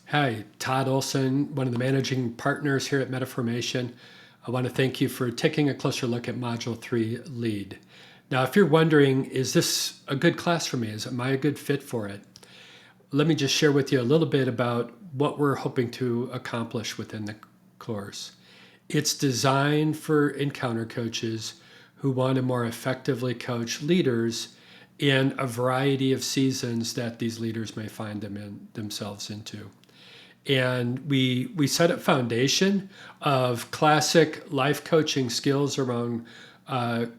Hi, Todd Olson, one of the managing partners here at Metaformation. I want to thank you for taking a closer look at Module 3 Lead. Now, if you're wondering, is this a good class for me? Am I a good fit for it? Let me just share with you a little bit about what we're hoping to accomplish within the course. It's designed for encounter coaches who want to more effectively coach leaders in a variety of seasons that these leaders may find themselves into. And we set a foundation of classic life coaching skills around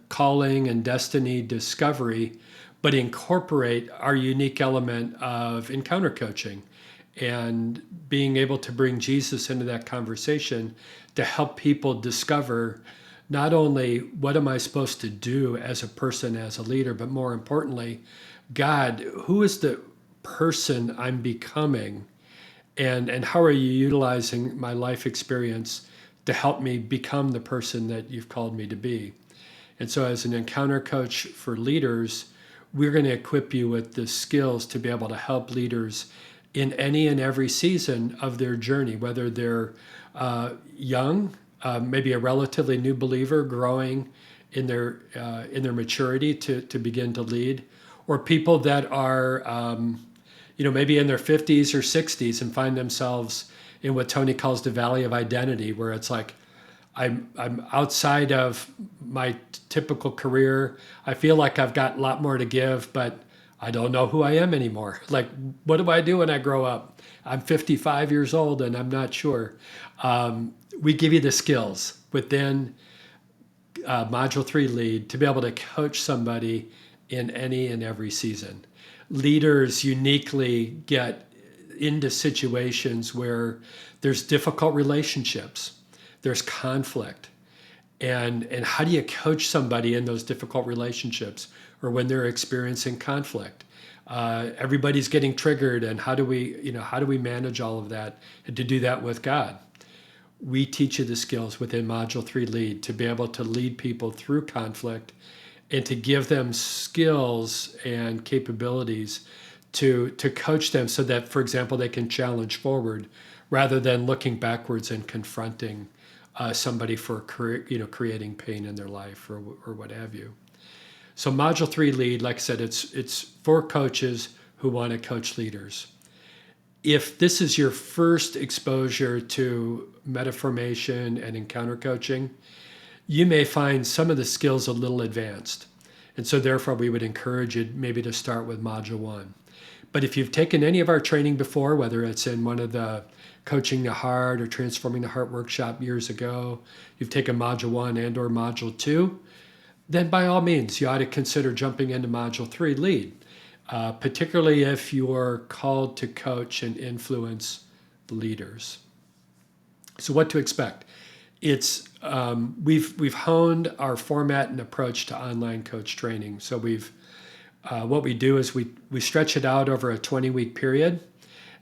calling and destiny discovery, but incorporate our unique element of encounter coaching and being able to bring Jesus into that conversation to help people discover not only what am I supposed to do as a person, as a leader, but more importantly, God, who is the person I'm becoming, and how are you utilizing my life experience to help me become the person that you've called me to be? And so, as an encounter coach for leaders, we're going to equip you with the skills to be able to help leaders in any and every season of their journey, whether they're young, maybe a relatively new believer growing in their maturity to begin to lead, or people that are maybe in their 50s or 60s and find themselves in what Tony calls the valley of identity, where it's like, I'm outside of my typical career. I feel like I've got a lot more to give, but I don't know who I am anymore. Like, what do I do when I grow up? I'm 55 years old and I'm not sure. We give you the skills within Module 3 Lead to be able to coach somebody in any and every season. Leaders uniquely get into situations where there's difficult relationships, there's conflict, and how do you coach somebody in those difficult relationships or when they're experiencing conflict? Everybody's getting triggered, and how do we manage all of that, and to do that with God? We teach you the skills within Module 3 Lead to be able to lead people through conflict and to give them skills and capabilities to coach them so that, for example, they can challenge forward rather than looking backwards and confronting somebody for creating pain in their life or what have you. So Module 3 Lead, like I said, it's for coaches who want to coach leaders. If this is your first exposure to metaformation and encounter coaching, you may find some of the skills a little advanced. And so therefore we would encourage you maybe to start with Module 1. But if you've taken any of our training before, whether it's in one of the Coaching the Heart or Transforming the Heart workshop years ago, you've taken Module 1 and or Module 2, then by all means, you ought to consider jumping into Module 3 Lead, particularly if you're called to coach and influence leaders. So what to expect? It's we've honed our format and approach to online coach training. So what we do is we stretch it out over a 20-week period,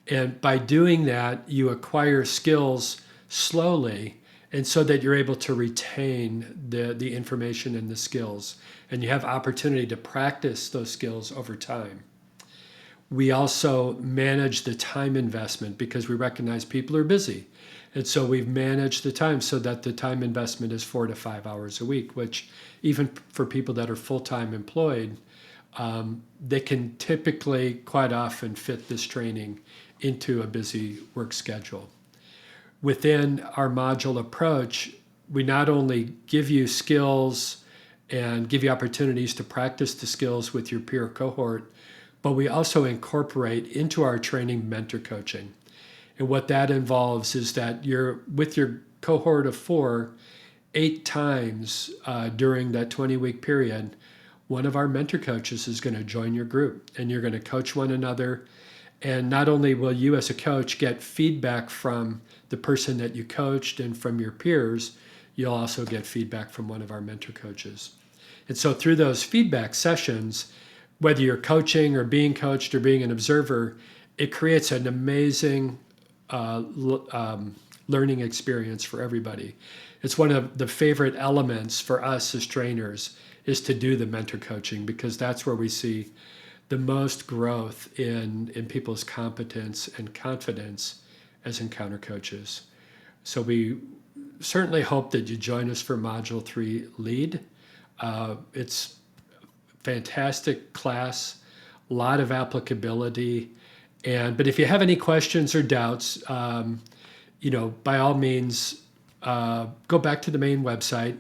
and by doing that, you acquire skills slowly, and so that you're able to retain the information and the skills, and you have opportunity to practice those skills over time. We also manage the time investment because we recognize people are busy. And so we've managed the time so that the time investment is 4 to 5 hours a week, which even for people that are full-time employed, they can typically quite often fit this training into a busy work schedule. Within our module approach, we not only give you skills and give you opportunities to practice the skills with your peer cohort, but we also incorporate into our training mentor coaching. And what that involves is that you're with your cohort of 4, 8 times during that 20-week period, one of our mentor coaches is going to join your group, and you're going to coach one another. And not only will you as a coach get feedback from the person that you coached and from your peers, you'll also get feedback from one of our mentor coaches. And so through those feedback sessions, whether you're coaching or being coached or being an observer, it creates an amazing learning experience for everybody. It's one of the favorite elements for us as trainers is to do the mentor coaching, because that's where we see the most growth in people's competence and confidence as Encounter coaches. So we certainly hope that you join us for Module 3 Lead. It's a fantastic class, a lot of applicability. But if you have any questions or doubts, by all means, go back to the main website,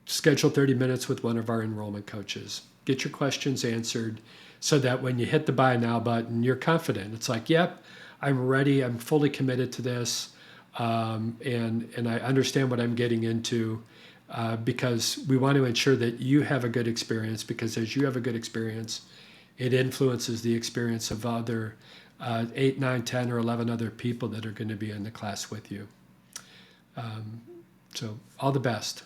schedule 30 minutes with one of our enrollment coaches. Get your questions answered so that when you hit the buy now button, you're confident. It's like, yep, I'm ready. I'm fully committed to this. And I understand what I'm getting into because we want to ensure that you have a good experience, because as you have a good experience, it influences the experience of other 8, 9, 10, or 11 other people that are going to be in the class with you. So all the best.